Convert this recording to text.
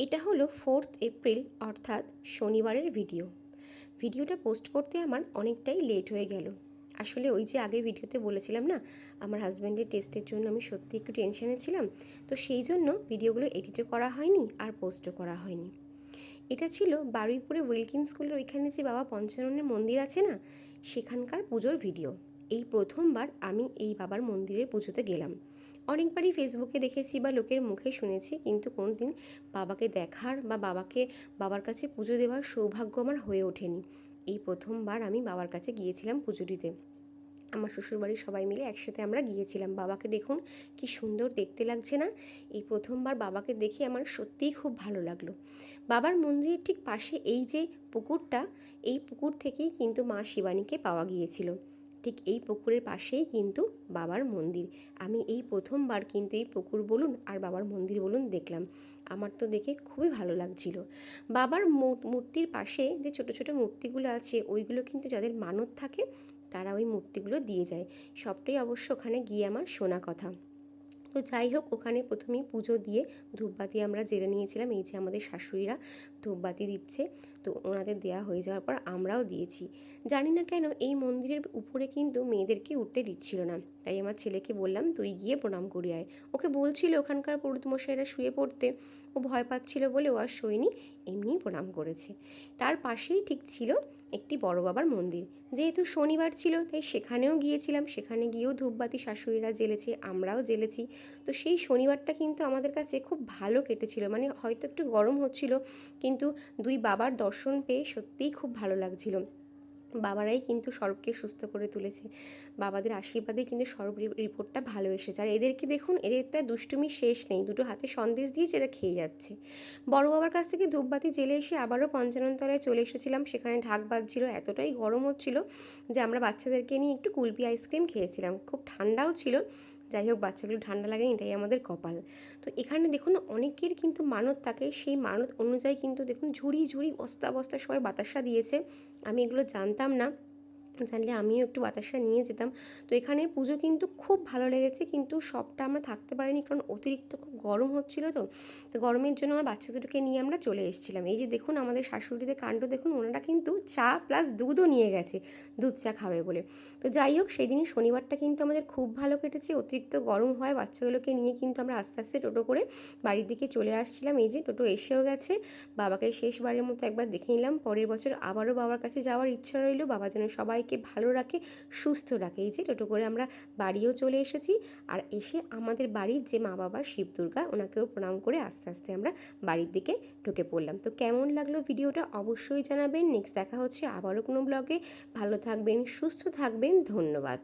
এটা হলো 4th April অর্থাৎ শনিবারের ভিডিওটা পোস্ট করতে আমার অনেকটাই লেট হয়ে গেল। আসলে ওই যে আগের ভিডিওতে বলেছিলাম না, আমার হাজব্যান্ডের টেস্টের জন্য আমি সত্যি একটু টেনশনে ছিলাম। তো সেই জন্য ভিডিওগুলো এডিটও করা হয়নি আর পোস্টও করা হয়নি। এটা ছিল বারুইপুরে ওয়েলকিন স্কুলের ওইখানে যে বাবা পঞ্চাননের মন্দির আছে না, সেখানকার পুজোর ভিডিও। এই প্রথমবার আমি এই বাবার মন্দিরের পুজোতে গেলাম। অনেকবারই ফেসবুকে দেখেছি বা লোকের মুখে শুনেছি, কিন্তু কোনো দিন বাবাকে দেখার বা বাবার কাছে পুজো দেওয়ার সৌভাগ্য আমার হয়ে ওঠেনি। এই প্রথমবার আমি বাবার কাছে গিয়েছিলাম পুজো দিতে। আমার শ্বশুরবাড়ির সবাই মিলে একসাথে আমরা গিয়েছিলাম। বাবাকে দেখুন কি সুন্দর দেখতে লাগছে না? এই প্রথমবার বাবাকে দেখে আমার সত্যিই খুব ভালো লাগলো। বাবার মন্দিরের ঠিক পাশে এই যে পুকুরটা, এই পুকুর থেকেই কিন্তু মা শিবানীকে পাওয়া গিয়েছিল। ঠিক এই পুকুরের পাশেই কিন্তু বাবার মন্দির। আমি এই প্রথমবার কিন্তু এই পুকুর বলুন আর বাবার মন্দির বলুন দেখলাম। আমার তো দেখে খুবই ভালো লাগছিল। বাবার মূর্তির পাশে যে ছোট ছোট মূর্তিগুলো আছে, ওইগুলো কিন্তু যাদের মানত থাকে তারা ওই মূর্তিগুলো দিয়ে যায়। সবটাই অবশ্য ওখানে গিয়ে আমার শোনা কথা। তো যাই হোক, ওখানে প্রথমেই পুজো দিয়ে ধূপবাতি আমরা জেলে নিয়েছিলাম। এই যে আমাদের শাশুড়িরা ধূপবাতি দিচ্ছে, তো ওনাদের দেওয়া হয়ে যাওয়ার পর আমরাও দিয়েছি। জানি না কেন এই মন্দিরের উপরে কিন্তু মেয়েদেরকে উঠতে দিচ্ছিল না। তাই আমার ছেলেকে বললাম, তুই গিয়ে প্রণাম করি আয়। ওকে বলছিল ওখানকার পুরোহিত মশাইরা শুয়ে পড়তে, ও ভয় পাচ্ছিল বলে ও আর শোয়নি, এমনিই প্রণাম করেছে। তার পাশেই ঠিক ছিল একটি বড় বাবার মন্দির। যেহেতু শনিবার ছিল তাই সেখানেও গিয়েছিলাম। সেখানে গিয়েও ধূপবাতি শাশুড়িরা জ্বেলেছে, আমরাও জ্বেলেছি। তো সেই শনিবারটা কিন্তু আমাদের কাছে খুব ভালো কেটেছিল। মানে হয়তো একটু গরম হচ্ছিল, কিন্তু দুই বাবার দর্শন পেয়ে সত্যিই খুব ভালো লাগছিল। বাবারাই কিন্তু স্বরূপকে সুস্থ করে তুলেছে। বাবাদের আশীর্বাদে কিন্তু স্বরূপ রিপোর্টটা ভালো এসেছে। আর এদেরকে দেখুন, এদের তো দুষ্টুমি শেষ নেই, দুটো হাতে সন্দেশ দিয়েছে, এরা খেয়ে যাচ্ছে। বড় বাবার কাছ থেকে ধূপবাতি জেলে এসে আবারও পঞ্চাননতলায় চলে এসেছিলাম। সেখানে ঢাক বাজছিল, এতটাই গরম হচ্ছিল যে আমরা বাচ্চাদেরকে নিয়ে একটু কুলপি আইসক্রিম খেয়েছিলাম। খুব ঠান্ডাও ছিল। যাই হোক, বাচ্চাগুলো ঠান্ডা লাগেনি, এটাই আমাদের কপাল। তো এখানে দেখুন অনেকের কিন্তু মানত থাকে, সেই মানত অনুযায়ী কিন্তু দেখুন ঝুড়ি ঝুড়ি বস্তা বস্তা সবাই বাতাসা দিয়েছে। আমি এগুলো জানতাম না, জানলে আমিও একটু বাতাসা নিয়ে যেতাম। তো এখানের পুজো কিন্তু খুব ভালো লেগেছে, কিন্তু সবটা আমরা থাকতে পারিনি, কারণ অতিরিক্ত খুব গরম হচ্ছিল। তো গরমের জন্য আমার বাচ্চা দুটোকে নিয়ে আমরা চলে এসেছিলাম। এই যে দেখুন আমাদের শাশুড়িদের কাণ্ড দেখুন, ওনারা কিন্তু চা প্লাস দুধও নিয়ে গেছে, দুধ চা খাবে বলে। তো যাই হোক, সেই দিনই শনিবারটা কিন্তু আমাদের খুব ভালো কেটেছে। অতিরিক্ত গরম হয়, বাচ্চাগুলোকে নিয়ে কিন্তু আমরা আস্তে আস্তে টোটো করে বাড়ির দিকে চলে আসছিলাম। এই যে টোটো এসেও গেছে। বাবাকে শেষবারের মতো একবার দেখে নিলাম। পরের বছর আবারও বাবার কাছে যাওয়ার ইচ্ছা রইল। বাবা যেন সবাইকে ভালো রাখে, সুস্থ রাখে। এই যে টোটো করে আমরা বাড়িও চলে এসেছি। আর এসে আমাদের বাড়ির যে মা বাবা শিব দুর্গা, ওনাকেও প্রণাম করে আস্তে আস্তে আমরা বাড়ির দিকে ঢুকে পড়লাম। তো কেমন লাগলো ভিডিওটা অবশ্যই জানাবেন। নেক্সট দেখা হচ্ছে আবারও কোনো ব্লগে। ভালো থাকবেন, সুস্থ থাকবেন, ধন্যবাদ।